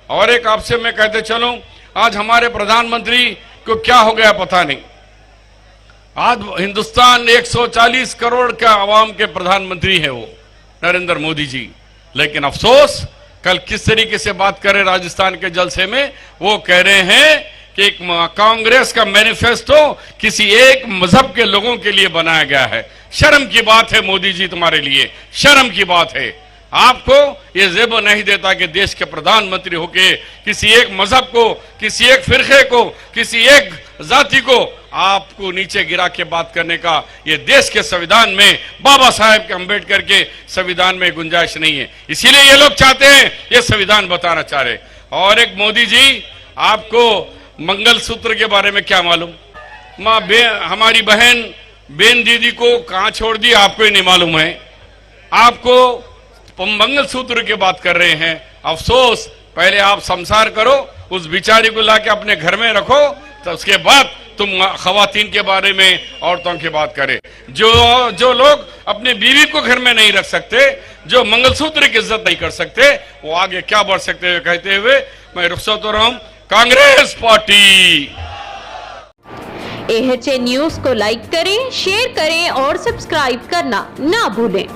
और एक आपसे मैं कहते चलूं, आज हमारे प्रधानमंत्री को क्या हो गया पता नहीं। आज हिंदुस्तान 140 करोड़ का आवाम के प्रधानमंत्री है वो नरेंद्र मोदी जी, लेकिन अफसोस कल किस तरीके से बात कर रहे राजस्थान के जलसे में, वो कह रहे हैं कि एक कांग्रेस का मैनिफेस्टो किसी एक मजहब के लोगों के लिए बनाया गया है। शर्म की बात है मोदी जी, तुम्हारे लिए शर्म की बात है। आपको ये ज़ेबो नहीं देता कि देश के प्रधानमंत्री होके किसी एक मजहब को, किसी एक फिरके को, किसी एक जाति को आपको नीचे गिरा के बात करने का ये देश के संविधान में, बाबा साहेब के अम्बेडकर के संविधान में गुंजाइश नहीं है। इसीलिए ये लोग चाहते हैं, ये संविधान बताना चाह रहे। और एक मोदी जी, आपको मंगलसूत्र के बारे में क्या मालूम? हमारी बहन बेन दीदी को कहां छोड़ दी आपको ही नहीं मालूम है। आपको मंगलसूत्र की बात कर रहे हैं। अफसोस, पहले आप संसार करो, उस बिचारी को लाके अपने घर में रखो, तो उसके बाद तुम खवातीन के बारे में, औरतों की बात करें। जो लोग अपने बीवी को घर में नहीं रख सकते, जो मंगलसूत्र की इज्जत नहीं कर सकते, वो आगे क्या बढ़ सकते हुए कहते हुए मैं रुखसत हो रहा हूं। कांग्रेस पार्टी। AHA न्यूज को लाइक करें, शेयर करें और सब्सक्राइब करना ना भूलें।